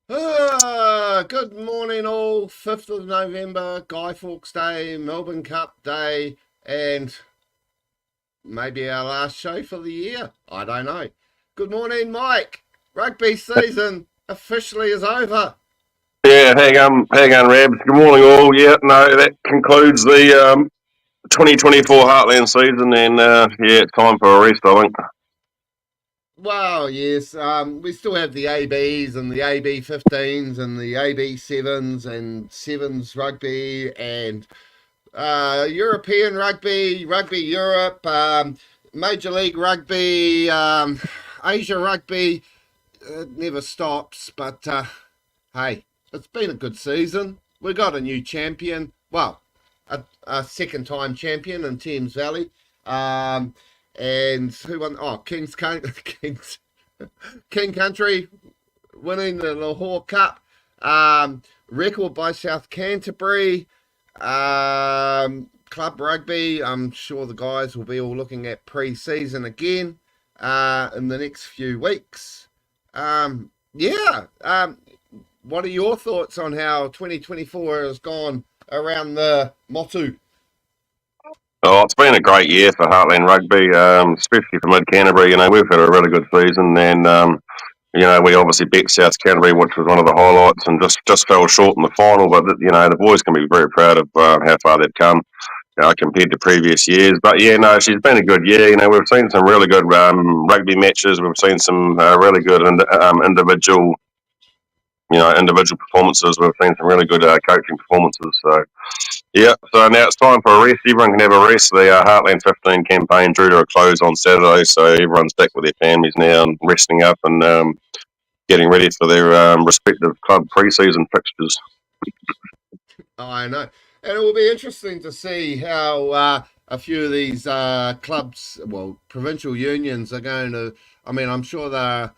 Good morning, all. 5th of November, Guy Fawkes Day, Melbourne Cup Day, and maybe our last show for the year. I don't know. Good morning, Mike. Rugby season officially is over. Yeah, hang on, Rabs. Good morning, all. Yeah, no, that concludes the 2024 Heartland season, and yeah, it's time for a rest, I think. Well, yes, we still have the ABs and the AB 15s and the AB 7s and 7s rugby and European rugby, Rugby Europe, Major League Rugby, Asia Rugby. It never stops, but hey, it's been a good season. We got a new champion. Well, a second time champion in Thames Valley. Um, and who won? Oh, Kings King Country winning the Lahore Cup. Record by South Canterbury. Club rugby. I'm sure the guys will be all looking at pre-season again in the next few weeks. Yeah. What are your thoughts on how 2024 has gone around the Motu? Oh, it's been a great year for Heartland Rugby, especially for Mid Canterbury. You know, we've had a really good season, and you know, we obviously beat South Canterbury, which was one of the highlights, and just fell short in the final. But you know, the boys can be very proud of how far they've come. Compared to previous years. But yeah, no, she's been a good year. You know, we've seen some really good rugby matches. We've seen some really good individual performances. We've seen some really good coaching performances. So yeah, so now it's time for a rest. Everyone can have a rest. The Heartland 15 campaign drew to a close on Saturday, so everyone's back with their families now and resting up and getting ready for their respective club pre-season fixtures. I know. And it will be interesting to see how a few of these clubs, well, provincial unions are going to. I mean, I'm sure a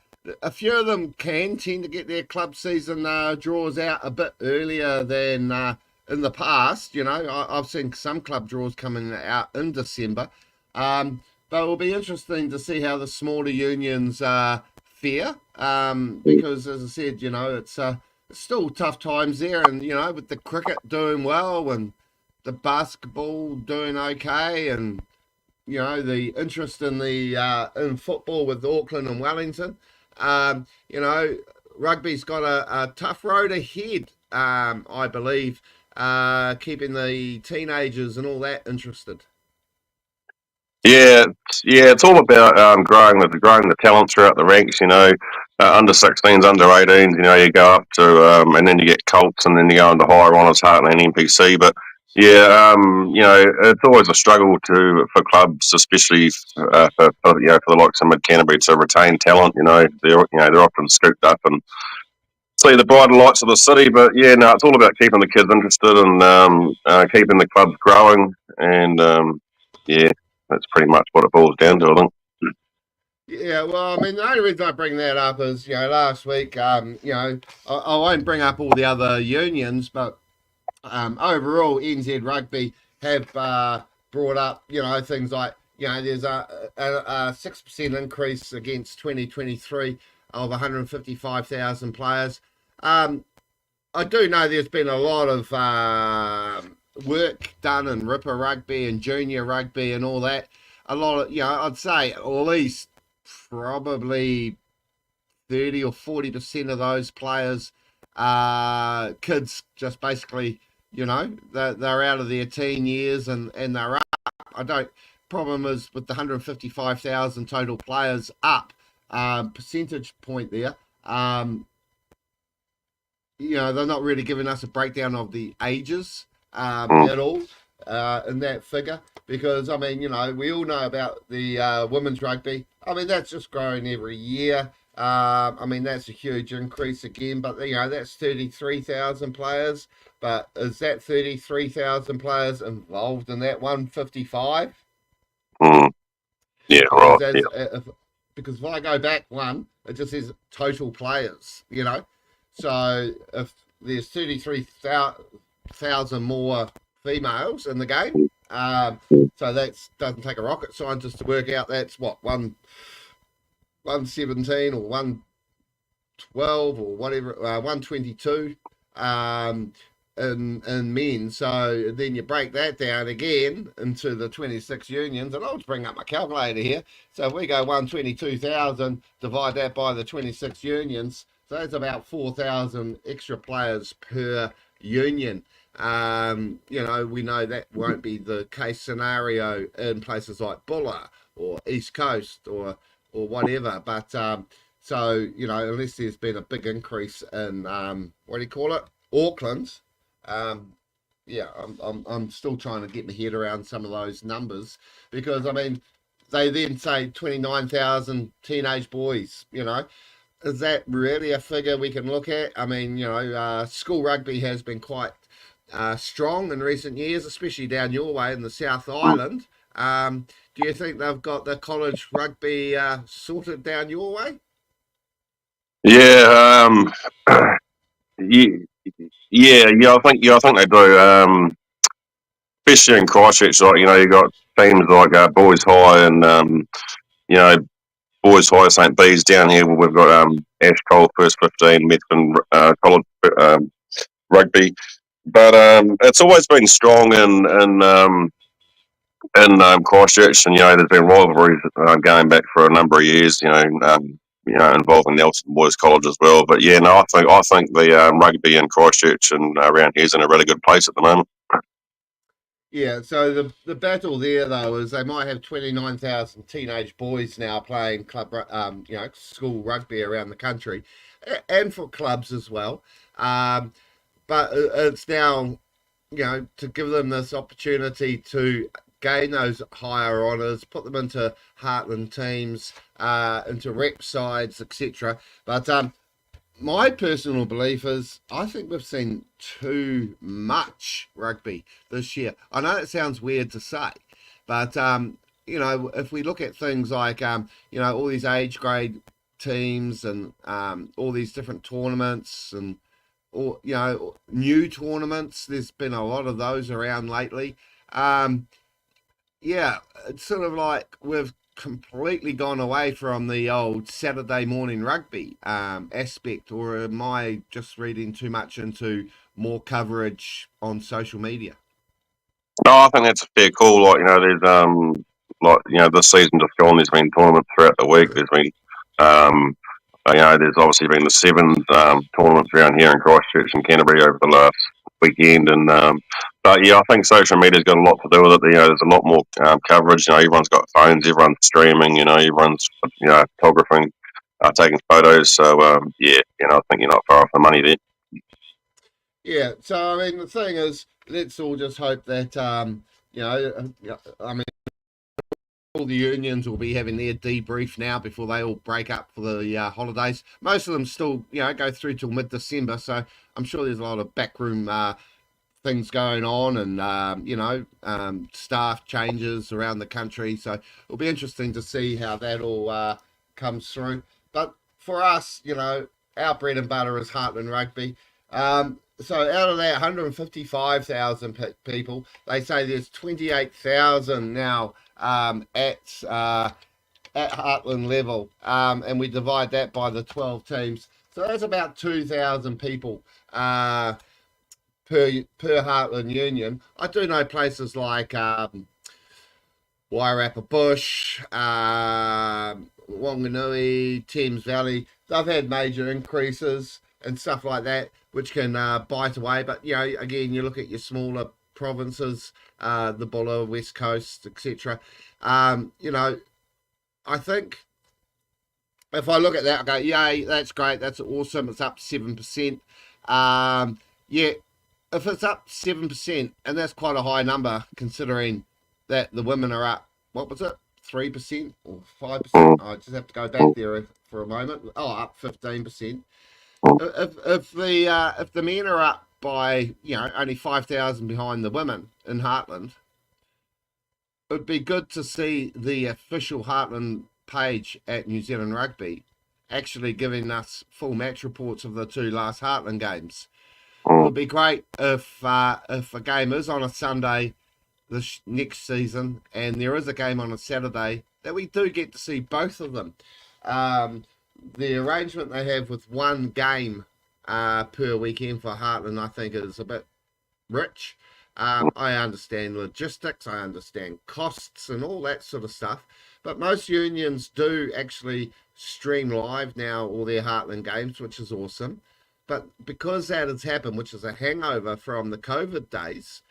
few of them can tend to get their club season draws out a bit earlier than in the past. You know, I've seen some club draws coming out in December. But it will be interesting to see how the smaller unions fare because, as I said, you know, it's still tough times there, and you know, with the cricket doing well and the basketball doing okay, and you know, the interest in the in football with Auckland and Wellington, you know, rugby's got a tough road ahead. I believe keeping the teenagers and all that interested. Yeah, it's all about growing the talent throughout the ranks. You know, under 16s, under 18s. You know, you go up to and then you get Colts, and then you go into higher honours, Heartland, NPC. But yeah, you know, it's always a struggle for clubs, especially for the likes of Mid Canterbury to retain talent. They're often scooped up and see the brighter lights of the city. But yeah, no, it's all about keeping the kids interested and keeping the clubs growing. And yeah, that's pretty much what it boils down to, I think. Yeah, well, I mean, the only reason I bring that up is, you know, last week, you know, I won't bring up all the other unions, but overall, NZ Rugby have brought up, you know, things like, you know, there's a 6% increase against 2023 of 155,000 players. I do know there's been a lot of work done in Ripper Rugby and Junior Rugby and all that. A lot of, you know, I'd say at least probably 30 or 40% of those players are kids, just basically, you know, they're out of their teen years and they're up. I don't, problem is with the 155,000 total players up, percentage point there, you know, they're not really giving us a breakdown of the ages Mm. at all in that figure because, I mean, you know, we all know about the women's rugby. I mean, that's just growing every year. I mean, that's a huge increase again, but, you know, that's 33,000 players. But is that 33,000 players involved in that 155? Mm. Yeah, right. Because Yeah. because if I go back one, it just says total players, you know. So if there's 33,000 more females in the game, so that doesn't take a rocket scientist to work out that's what 117 or 112 or whatever, 122 in men. So then you break that down again into the 26 unions, and I'll just bring up my calculator here. So if we go 122,000, divide that by the 26 unions, so that's about 4,000 extra players per union. We know that won't be the case scenario in places like Bulla or East Coast or whatever, but so unless there's been a big increase in what do you call it, Auckland, um, yeah, I'm still trying to get my head around some of those numbers because I mean they then say 29,000 teenage boys. Is that really a figure we can look at? I mean, school rugby has been quite strong in recent years, especially down your way in the South Island. Do you think they've got the college rugby sorted down your way? Yeah, yeah, I think they do. Especially in Christchurch, like you got teams like Boys High and you know Boys High St Bees down here. Where we've got Ash Cole First 15, Methven College Rugby, but it's always been strong in Christchurch, and there's been rivalries going back for a number of years. Involving Nelson Boys College as well. But yeah, no, I think the rugby in Christchurch and around here is in a really good place at the moment. Yeah, so the battle there though is they might have 29,000 teenage boys now playing school rugby around the country, and for clubs as well. But it's now to give them this opportunity to gain those higher honours, put them into Heartland teams, into rep sides, etc. But my personal belief is I think we've seen too much rugby this year. I know it sounds weird to say, but if we look at things like all these age grade teams and all these different tournaments and or new tournaments, there's been a lot of those around lately. Um, yeah, it's sort of like we've completely gone away from the old Saturday morning rugby aspect, or am I just reading too much into more coverage on social media? No, I think that's a fair call. There's this season just gone. There's been tournaments throughout the week. There's been um, there's obviously been the sevens tournaments around here in Christchurch and Canterbury over the last weekend, and but yeah, I think social media's got a lot to do with it. There's a lot more coverage. Everyone's got phones, everyone's streaming. Everyone's photographing, taking photos. So yeah, I think you're not far off the money there. Yeah, so I mean, the thing is, let's all just hope that I mean, all the unions will be having their debrief now before they all break up for the holidays. Most of them still, go through till mid-December, so I'm sure there's a lot of backroom things going on and staff changes around the country, so it'll be interesting to see how that all comes through. But for us, our bread and butter is Heartland Rugby. So out of that 155,000 people, they say there's 28,000 now at Heartland level, and we divide that by the 12 teams, so that's about 2,000 people per Heartland Union. I do know places like Wairarapa Bush, Wanganui, Thames Valley. They've had major increases and stuff like that, which can bite away. But again, you look at your smaller provinces, the Bulla, West Coast, etc. I think if I look at that, I go, yay, that's great, that's awesome. It's up 7%. Yeah, if it's up 7%, and that's quite a high number considering that the women are up, what was it, 3% or 5%? I just have to go back there for a moment. Oh, up 15%. If the men are up by only 5,000 behind the women in Heartland, it would be good to see the official Heartland page at New Zealand Rugby actually giving us full match reports of the two last Heartland games. It would be great if a game is on a Sunday this next season and there is a game on a Saturday, that we do get to see both of them. the arrangement they have with one game per weekend for Heartland, I think, is a bit rich. I understand logistics, I understand costs and all that sort of stuff. But most unions do actually stream live now all their Heartland games, which is awesome. But because that has happened, which is a hangover from the COVID days,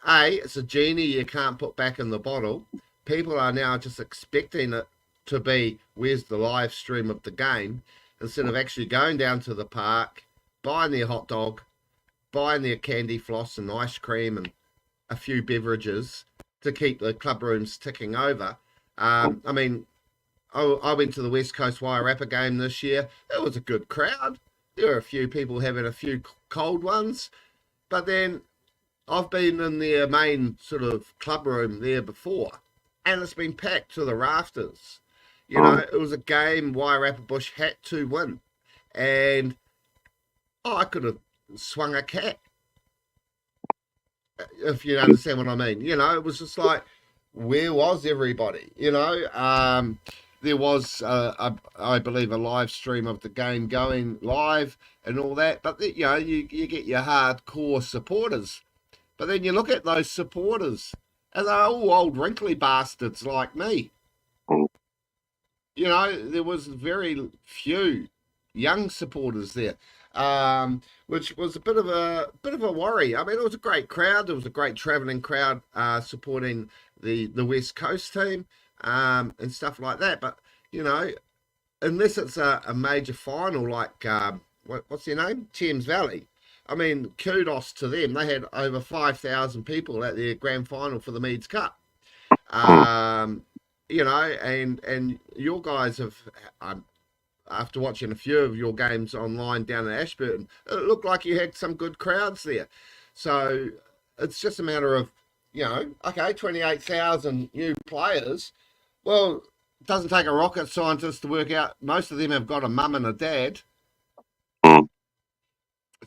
it's a genie you can't put back in the bottle. People are now just expecting it to be, where's the live stream of the game, instead of actually going down to the park, buying their hot dog, buying their candy floss and ice cream and a few beverages to keep the club rooms ticking over. I mean, I went to the West Coast Wairarapa game this year. It was a good crowd. There were a few people having a few cold ones, but then I've been in their main sort of club room there before, and it's been packed to the rafters. You know, it was a game Wairarapa Bush had to win, and I could have swung a cat, if you understand what I mean. You know, it was just like, where was everybody? You know, there was, I believe, a live stream of the game going live and all that. But, you know, you get your hardcore supporters. But then you look at those supporters, and they're all old wrinkly bastards like me. You know, there was very few young supporters there, which was a bit of a worry. I mean, it was a great crowd. It was a great travelling crowd supporting the West Coast team and stuff like that. But you know, unless it's a major final like what's their name, Thames Valley. I mean, kudos to them. They had over 5,000 people at their grand final for the Meads Cup. You know, and your guys have, after watching a few of your games online down in Ashburton, it looked like you had some good crowds there. So it's just a matter of, you know, okay, 28,000 new players. Well, it doesn't take a rocket scientist to work out most of them have got a mum and a dad.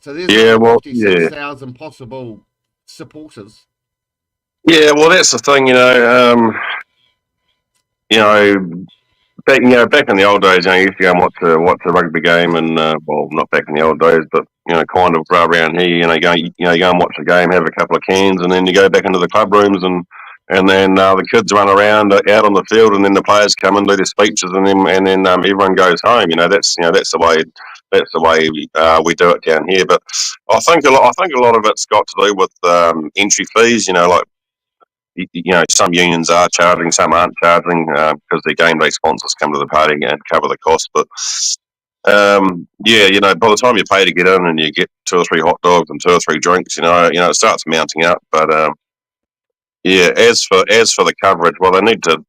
So there's Yeah, well, 56,000 possible supporters. yeah, well, that's the thing, you know, back in the old days, you used to go and watch a rugby game, and well, not back in the old days, but kind of around here, go and watch the game, have a couple of cans, and then you go back into the club rooms, and then the kids run around out on the field, and then the players come and do their speeches, and then everyone goes home. That's the way we do it down here. But I think a lot of it's got to do with entry fees. Like some unions are charging, some aren't charging because their game day sponsors come to the party and cover the cost. But by the time you pay to get in and you get 2 or 3 hot dogs and 2 or 3 drinks, it starts mounting up. But as for the coverage, well, they need to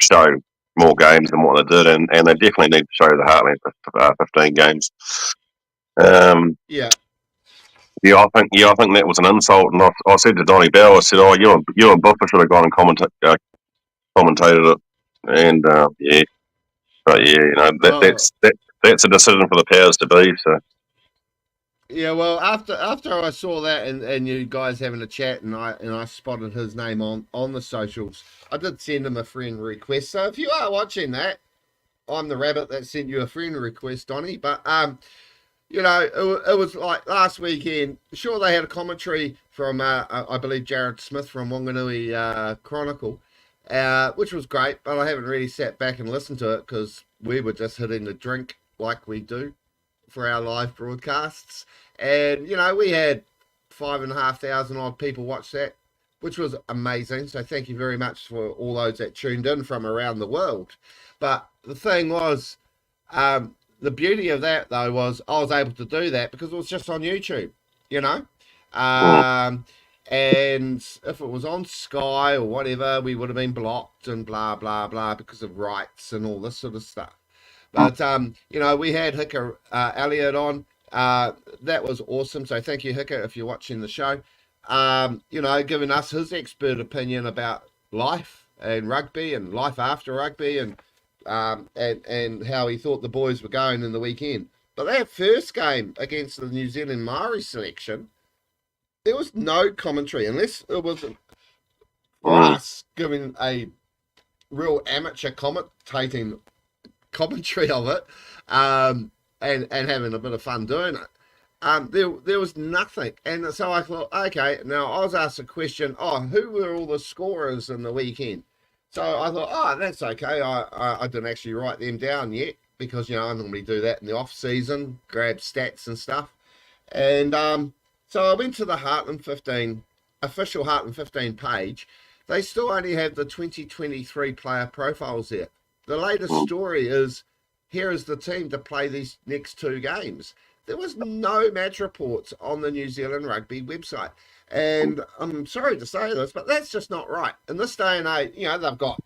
show more games than what they did, and they definitely need to show the Heartland 15 games. Yeah. Yeah, I think that was an insult, and I said to Donnie Bell, I said, "Oh, you and Buffer should have gone and commentated it," and but yeah, that's a decision for the powers to be. So yeah, well, after I saw that and you guys having a chat and I spotted his name on the socials, I did send him a friend request. So if you are watching that, I'm the rabbit that sent you a friend request, Donnie. But it was like last weekend. Sure, they had a commentary from I believe Jared Smith from Wanganui Chronicle, which was great. But I haven't really sat back and listened to it because we were just hitting the drink like we do for our live broadcasts, and we had 5,500 odd people watch that, which was amazing. So thank you very much for all those that tuned in from around the world. But the thing was, the beauty of that though was I was able to do that because it was just on YouTube, and if it was on Sky or whatever, we would have been blocked and blah blah blah because of rights and all this sort of stuff. But we had Hika Elliott on. That was awesome. So thank you, Hika, if you're watching the show. Giving us his expert opinion about life and rugby and life after rugby and how he thought the boys were going in the weekend. But that first game against the New Zealand Maori selection, there was no commentary unless it was for us giving a real amateur commentary of it, and having a bit of fun doing it. There was nothing, and so I thought, okay, now I was asked a question. Oh, who were all the scorers in the weekend? So I thought, oh, that's okay. I didn't actually write them down yet because I normally do that in the off season, grab stats and stuff. And so I went to the Heartland 15 official Heartland 15 page. They still only have the 2023 player profiles there. The latest story is here is the team to play these next two games. There was no match reports on the New Zealand Rugby website. And I'm sorry to say this, but that's just not right. In this day and age, they've got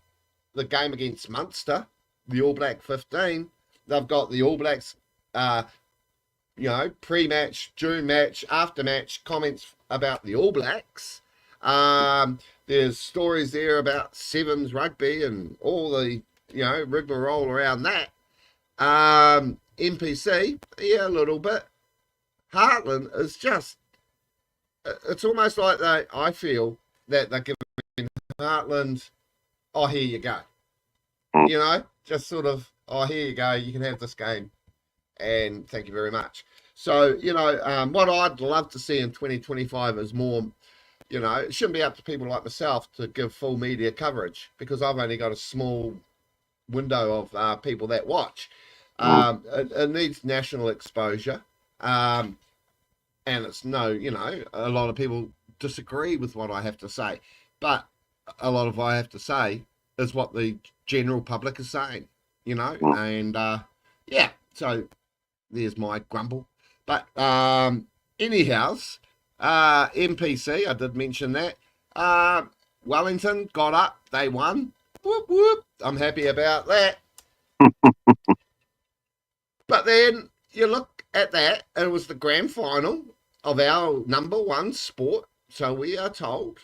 the game against Munster, the All Black 15. They've got the All Blacks, pre-match, during match, after match comments about the All Blacks. There's stories there about Sevens rugby and all the, rigmarole around that. NPC, yeah, a little bit. Heartland is just, it's almost like I feel that they're giving Heartland, oh, here you go. Just sort of, oh, here you go, you can have this game, and thank you very much. So, what I'd love to see in 2025 is more, it shouldn't be up to people like myself to give full media coverage because I've only got a small window of people that watch. It needs national exposure. And it's a lot of people disagree with what I have to say. But a lot of what I have to say is what the general public is saying, and so there's my grumble. But anyhow, NPC, I did mention that. Wellington got up, they won. Whoop, whoop. I'm happy about that. But then you look at that, and it was the grand final of our number one sport, so we are told.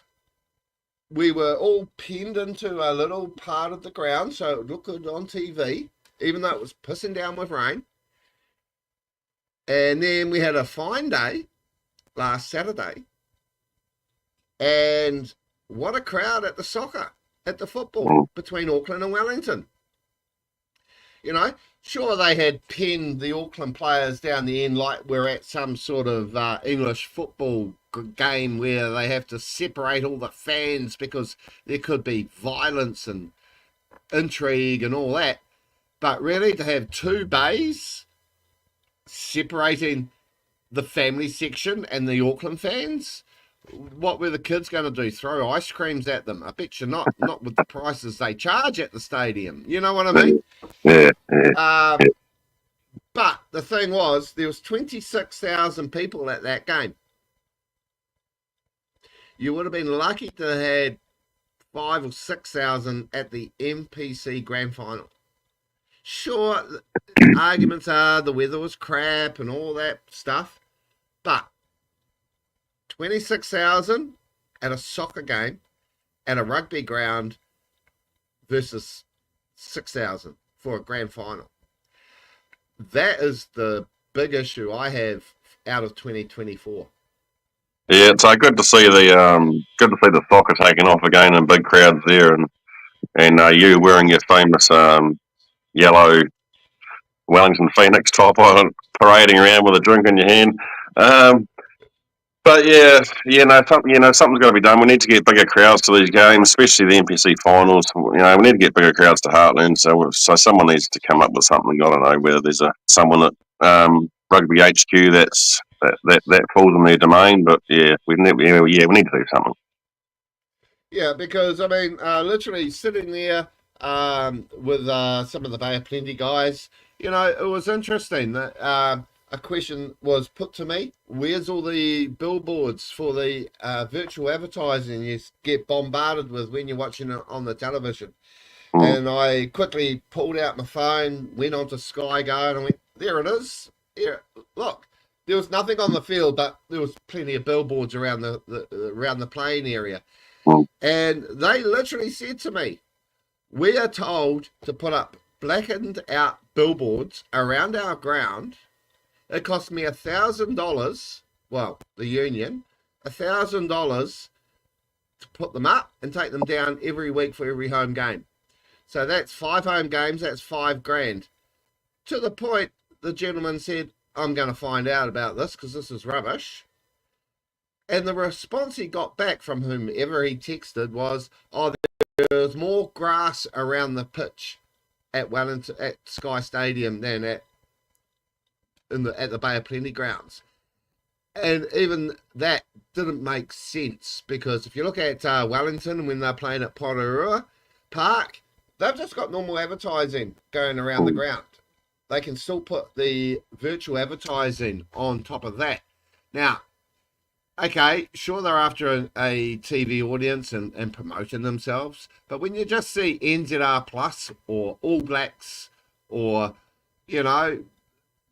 We were all pinned into a little part of the ground, so it looked good on TV, even though it was pissing down with rain. And then we had a fine day last Saturday. And what a crowd at the football between Auckland and Wellington. Sure, they had pinned the Auckland players down the end like we're at some sort of English football game where they have to separate all the fans because there could be violence and intrigue and all that. But really, to have two bays separating the family section and the Auckland fans, what were the kids going to do? Throw ice creams at them? I bet you not with the prices they charge at the stadium. You know what I mean? Yeah. But the thing was, there was 26,000 people at that game. You would have been lucky to have had 5,000 or 6,000 at the NPC grand final. Sure, arguments are the weather was crap and all that stuff, but 26,000 at a soccer game at a rugby ground versus 6,000 for a grand final. That is the big issue I have out of 2024. Yeah, it's good to see the soccer taking off again in big crowds there, and you wearing your famous yellow Wellington Phoenix top on, parading around with a drink in your hand. But something's got to be done. We need to get bigger crowds to these games, especially the NPC finals. We need to get bigger crowds to Heartland. So someone needs to come up with something. I don't know whether there's someone at Rugby HQ that falls in their domain. But yeah, we need to do something. Yeah, because literally sitting there with some of the Bay of Plenty guys, it was interesting that. A question was put to me, where's all the billboards for the virtual advertising you get bombarded with when you're watching it on the television? And I quickly pulled out my phone, went onto Sky Go, and I went, there it is. Here, look, there was nothing on the field, but there was plenty of billboards around the playing area. And they literally said to me, we are told to put up blackened out billboards around our ground. It cost me $1,000, well, the union, $1,000 to put them up and take them down every week for every home game. So that's 5 home games, that's $5,000. To the point, the gentleman said, I'm going to find out about this because this is rubbish. And the response he got back from whomever he texted was, oh, there was more grass around the pitch at Wellington, at Sky Stadium than at the Bay of Plenty grounds. And even that didn't make sense because if you look at Wellington when they're playing at Porirua Park, they've just got normal advertising going around the ground. They can still put the virtual advertising on top of that. Now, okay, sure, they're after a TV audience and promoting themselves, but when you just see NZR Plus or All Blacks or,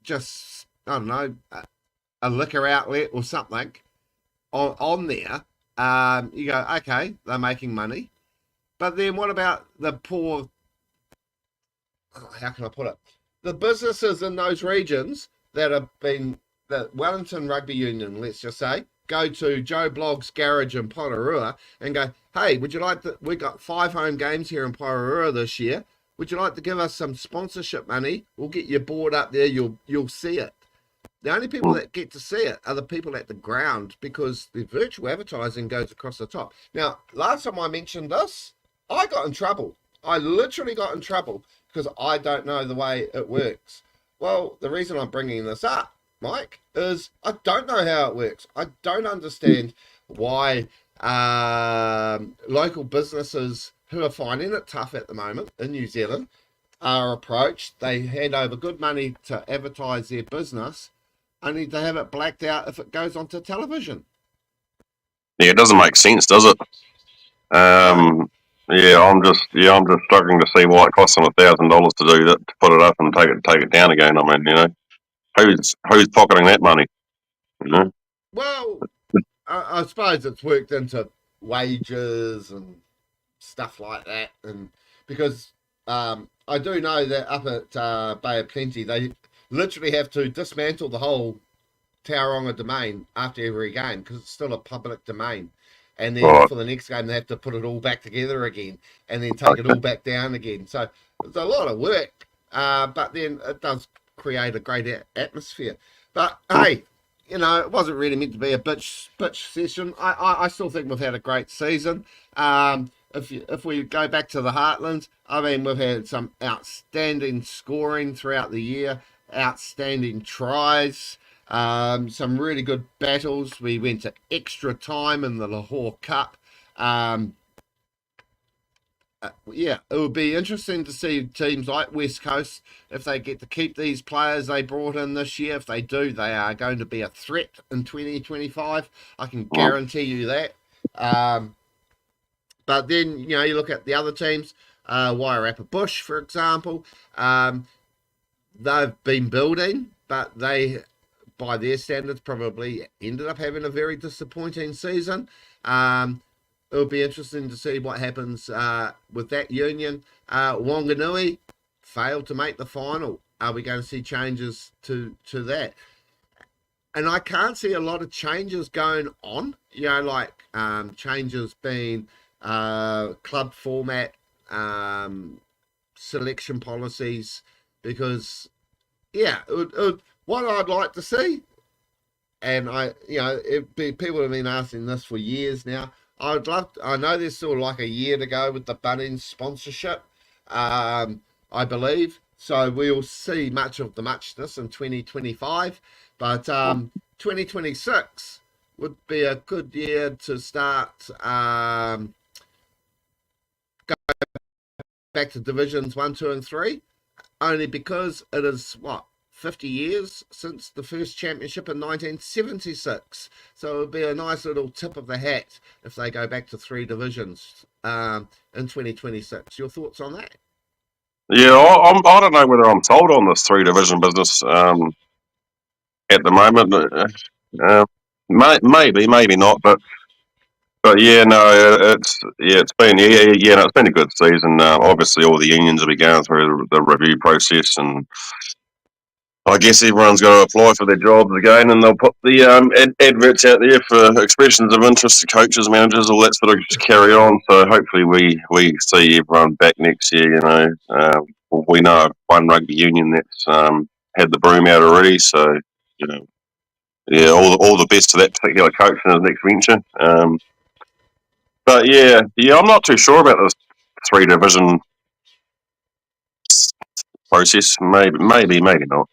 just, I don't know, a liquor outlet or something on there, you go, okay, they're making money. But then what about the poor, how can I put it? The businesses in those regions that have been, the Wellington Rugby Union, let's just say, go to Joe Blogg's garage in Porirua and go, hey, would you like to, we got 5 home games here in Porirua this year. Would you like to give us some sponsorship money? We'll get your board up there. You'll see it. The only people that get to see it are the people at the ground because the virtual advertising goes across the top. Now, last time I mentioned this, I got in trouble. I literally got in trouble because I don't know the way it works. Well, the reason I'm bringing this up, Mike, is I don't know how it works. I don't understand why local businesses who are finding it tough at the moment in New Zealand are approached. They hand over good money to advertise their business, only to have it blacked out if it goes onto television. Yeah, it doesn't make sense, does it? I'm just struggling to see why it costs them $1,000 to do that, to put it up and take it down again. I mean, who's pocketing that money? Well, I suppose it's worked into wages and stuff like that, and because I do know that up at Bay of Plenty, they literally have to dismantle the whole Tauranga domain after every game because it's still a public domain. And then for the next game, they have to put it all back together again and then take it all back down again. So it's a lot of work, but then it does create a great atmosphere. But hey, it wasn't really meant to be a bitch session. I still think we've had a great season. If we go back to the Heartlands, I mean, we've had some outstanding scoring throughout the year, outstanding tries, some really good battles. We went to extra time in the Lahore Cup. It would be interesting to see teams like West Coast, if they get to keep these players they brought in this year. If they do, they are going to be a threat in 2025. I can guarantee you that. But then, you look at the other teams, Wairarapa Bush, for example. They've been building, but they, by their standards, probably ended up having a very disappointing season. It'll be interesting to see what happens with that union. Wanganui failed to make the final. Are we going to see changes to that? And I can't see a lot of changes going on, like changes being club format, selection policies, because, what I'd like to see, and people have been asking this for years now, I know there's still like a year to go with the Bunnings sponsorship, I believe. So we'll see much of the muchness in 2025. But 2026 would be a good year to start go back to divisions 1, 2, and 3, only because it is 50 years since the first championship in 1976. So it would be a nice little tip of the hat if they go back to 3 divisions in 2026. Your thoughts on that? Yeah, I don't know whether I'm sold on this 3 division business at the moment. Maybe not, but yeah, no, it's been it's been a good season. Obviously, all the unions will be going through the review process, and I guess everyone's got to apply for their jobs again, and they'll put the adverts out there for expressions of interest to coaches, managers, all that sort of just carry on. So hopefully we see everyone back next year. We know of one rugby union that's had the broom out already. So yeah, all the best to that particular coach in his next venture. But yeah, I'm not too sure about this 3 division process. Maybe not.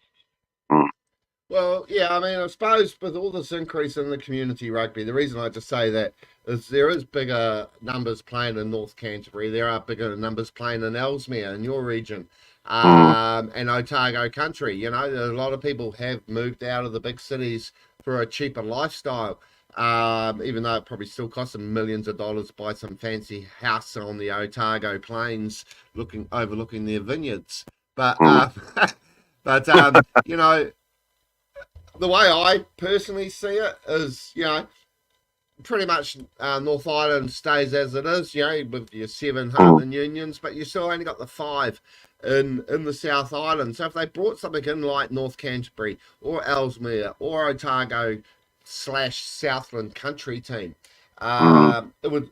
Well, yeah, I mean, I suppose with all this increase in the community rugby, the reason I just say that is there is bigger numbers playing in North Canterbury. There are bigger numbers playing in Ellesmere in your region, and Otago country. A lot of people have moved out of the big cities for a cheaper lifestyle. Even though it probably still costs them millions of dollars to buy some fancy house on the Otago plains, overlooking their vineyards. But but the way I personally see it is, pretty much North Island stays as it is, with your 7 Heartland unions, but you still only got the 5 in the South Island. So if they brought something in like North Canterbury or Ellesmere or Otago / Southland country team, it would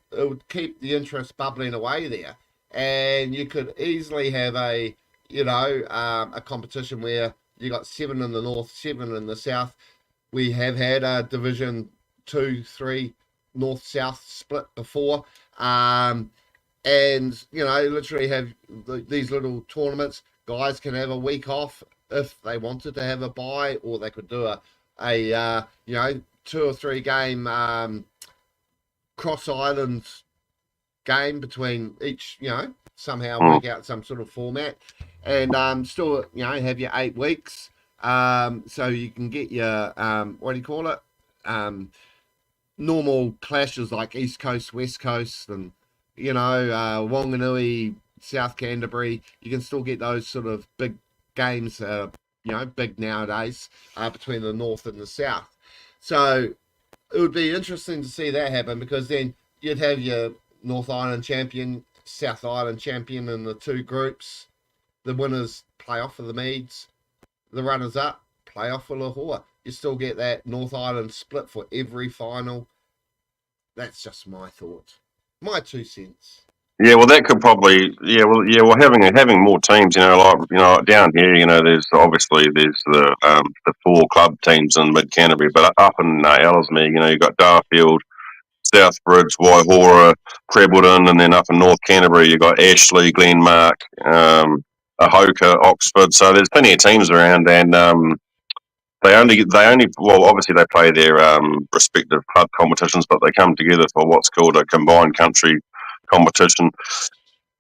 keep the interest bubbling away there, and you could easily have a competition where you got 7 in the north, 7 in the south. We have had a Division 2, 3 north-south split before, and literally have these little tournaments. Guys can have a week off if they wanted to have a bye, or they could do a 2 or 3 game cross island game between each. Somehow work out some sort of format, and still have your 8 weeks, so you can get your what do you call it, normal clashes like East Coast, West Coast, and Wanganui, South Canterbury. You can still get those sort of big games, big nowadays, between the north and the south. So it would be interesting to see that happen, because then you'd have your North Island champion, South Island champion in the 2 groups. The winners play off for the Meads. The runners up play off for Lahore. You still get that North Island split for every final. That's just my thought. My 2 cents. Yeah, well, that could probably, well, having more teams, down here, there's the 4 club teams in Mid Canterbury, but up in Ellesmere, you've got Darfield, Southbridge, Waihora, Crebleton, and then up in North Canterbury, you've got Ashley, Glenmark, Ahoka, Oxford. So there's plenty of teams around, and they only well, obviously they play their respective club competitions, but they come together for what's called a combined country competition.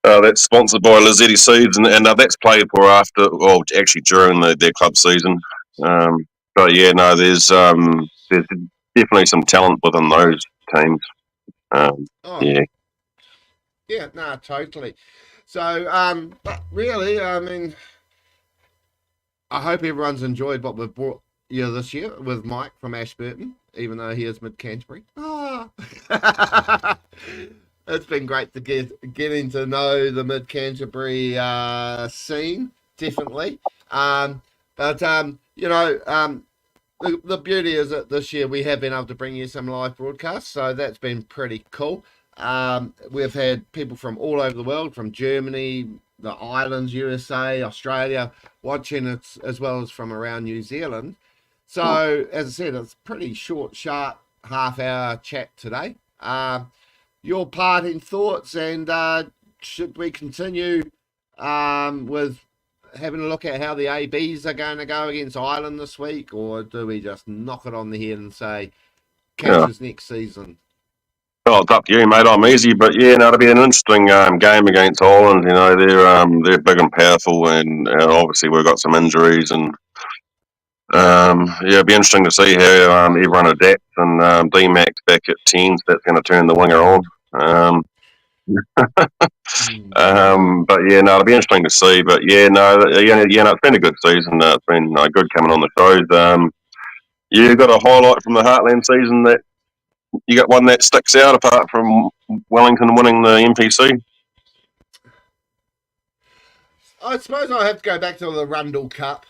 That's sponsored by Lazzetti Seeds, and that's played for actually during their club season. But yeah, no, there's definitely some talent within those teams. Yeah. Yeah, no, totally. So, but really, I mean, I hope everyone's enjoyed what we've brought you this year with Mike from Ashburton, even though he is Mid Canterbury. It's been great to getting to know the Mid Canterbury scene, definitely. The beauty is that this year we have been able to bring you some live broadcasts, so that's been pretty cool. We've had people from all over the world, from Germany, the islands, USA, Australia, watching it, as well as from around New Zealand. So, as I said, it's pretty short, sharp, half-hour chat today. Your parting thoughts, and should we continue with having a look at how the ABs are going to go against Ireland this week, or do we just knock it on the head and say, catch us next season? Well, it's up to you, mate. I'm easy, but yeah, no, it'll be an interesting game against Ireland. They're big and powerful, and obviously we've got some injuries, and it'll be interesting to see how everyone adapts. And D-Mac's back at 10, so that's going to turn the winger on. But yeah, no, it'll be interesting to see. But yeah, no, it's been a good season. It's been good coming on the shows. You got a highlight from the Heartland season that you got one that sticks out apart from Wellington winning the NPC? I suppose I have to go back to the Rundle Cup,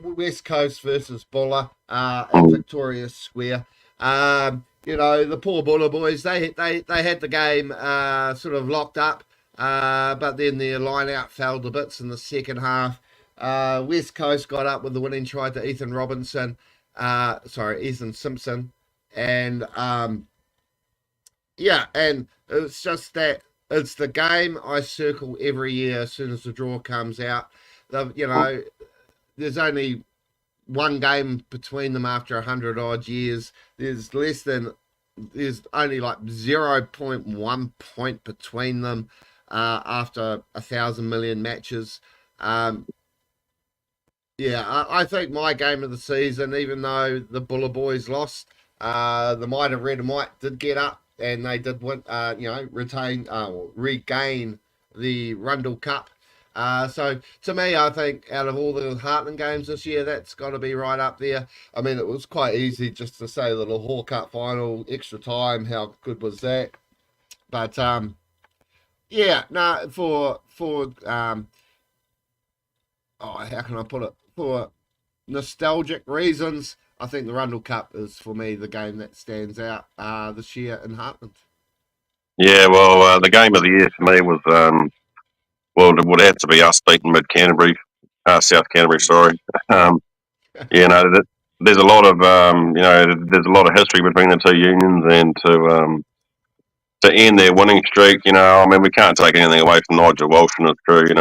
West Coast versus Buller at Victoria Square. The poor Buller boys, they had the game sort of locked up, but then their line out fell to bits in the second half. West Coast got up with the winning try to Ethan Simpson, and and it's just that it's the game I circle every year as soon as the draw comes out. There's only one game between them after 100 odd years. There's only like 0.1 point between them after 1,000 million matches. I think my game of the season, even though the Buller boys lost, the Mitre Red and White did get up and they did win, regain the Rundle Cup. So to me, I think out of all the Heartland games this year, that's got to be right up there. I mean, it was quite easy just to say the Lahore Cup final, extra time, how good was that? But how can I put it? For nostalgic reasons, I think the Rundle Cup is for me the game that stands out this year in Heartland. Yeah, well, the game of the year for me was it would have to be us beating South Canterbury. Sorry. There's a lot of there's a lot of history between the two unions, and to end their winning streak, I mean, we can't take anything away from Nigel Walsh and his crew. They've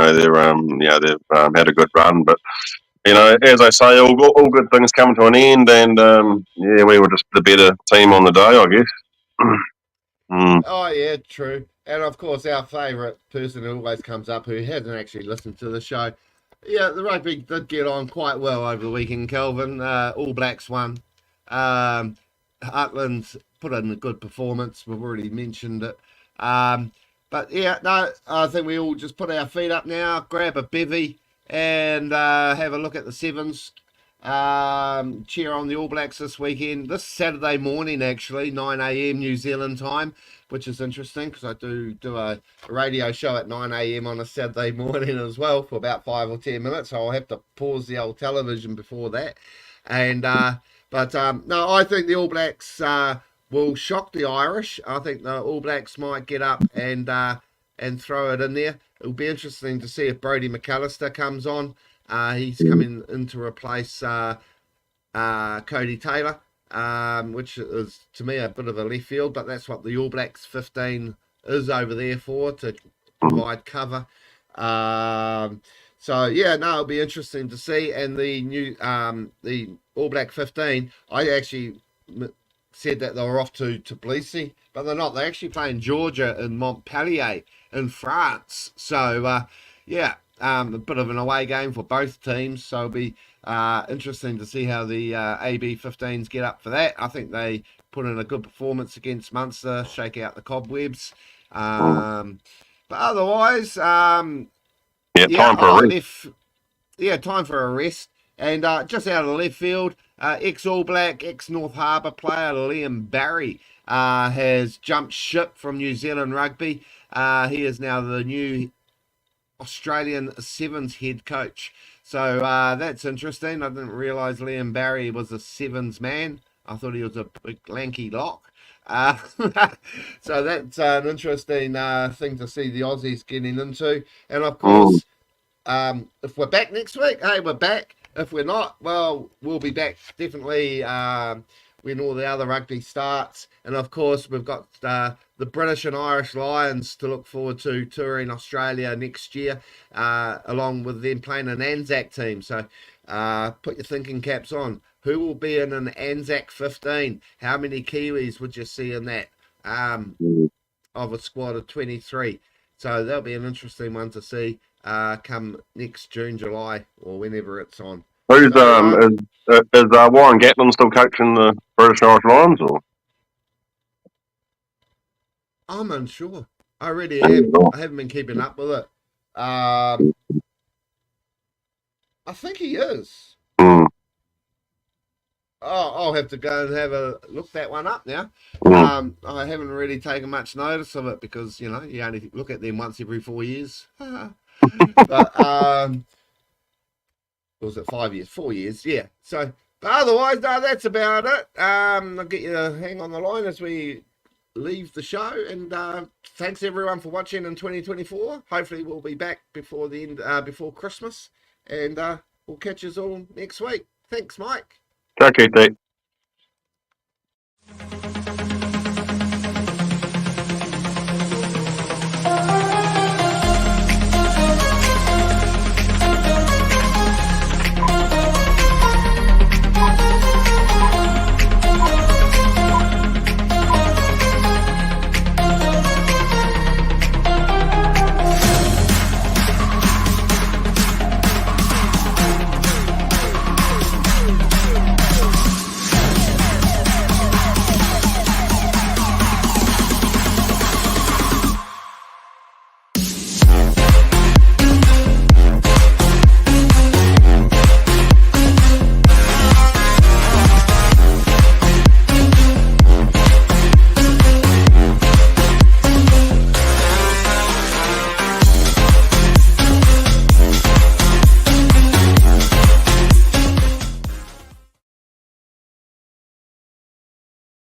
had a good run, but as I say, all good things come to an end, and we were just the better team on the day, I guess. Oh yeah, true. And of course, our favourite person who always comes up, who hasn't actually listened to the show, the rugby did get on quite well over the weekend. Kelvin, All Blacks won. Heartlands put in a good performance. We've already mentioned it. I think we all just put our feet up now, grab a bevy, and have a look at the sevens. Cheer on the All Blacks this weekend. This Saturday morning, actually, 9 a.m. New Zealand time, which is interesting because I do a radio show at 9 a.m. on a Saturday morning as well for about 5 or 10 minutes. So I'll have to pause the old television before that. And no, I think the All Blacks will shock the Irish. I think the All Blacks might get up and throw it in there. It'll be interesting to see if Brodie McAllister comes on. He's coming in to replace Cody Taylor, which is to me a bit of a left field, but that's what the All Blacks 15 is over there for, to provide cover. It'll be interesting to see. And the new the All Black 15, I actually said that they were off to Tbilisi, but they're not. They're actually playing Georgia in Montpellier in France. So a bit of an away game for both teams. So it'll be interesting to see how the AB15s get up for that. I think they put in a good performance against Munster, shake out the cobwebs. But otherwise, time for a rest. Time for a rest. And just out of the left field, ex-All Black, ex-North Harbour player Liam Barry has jumped ship from New Zealand Rugby. He is now the new Australian Sevens head coach. So that's interesting. I didn't realise Liam Barry was a Sevens man. I thought he was a big lanky lock. So that's an interesting thing to see the Aussies getting into. And of course, if we're back next week, hey, we're back. If we're not, well, we'll be back definitely when all the other rugby starts. And of course, we've got the British and Irish Lions to look forward to touring Australia next year, along with them playing an Anzac team. So put your thinking caps on. Who will be in an Anzac 15? How many Kiwis would you see in that of a squad of 23? So that'll be an interesting one to see come next June, July, or whenever it's on. Is Warren Gatlin still coaching the British Irish Lions? Or? I'm unsure. I really am. I haven't been keeping up with it. I think he is. I'll have to go and have a look that one up now. I haven't really taken much notice of it because, you only look at them once every 4 years. But Or was it 5 years? 4 years, yeah. So, but otherwise, no, that's about it. I'll get you to hang on the line as we leave the show. And thanks everyone for watching in 2024. Hopefully, we'll be back before the end, before Christmas, and we'll catch us all next week. Thanks, Mike. Okay,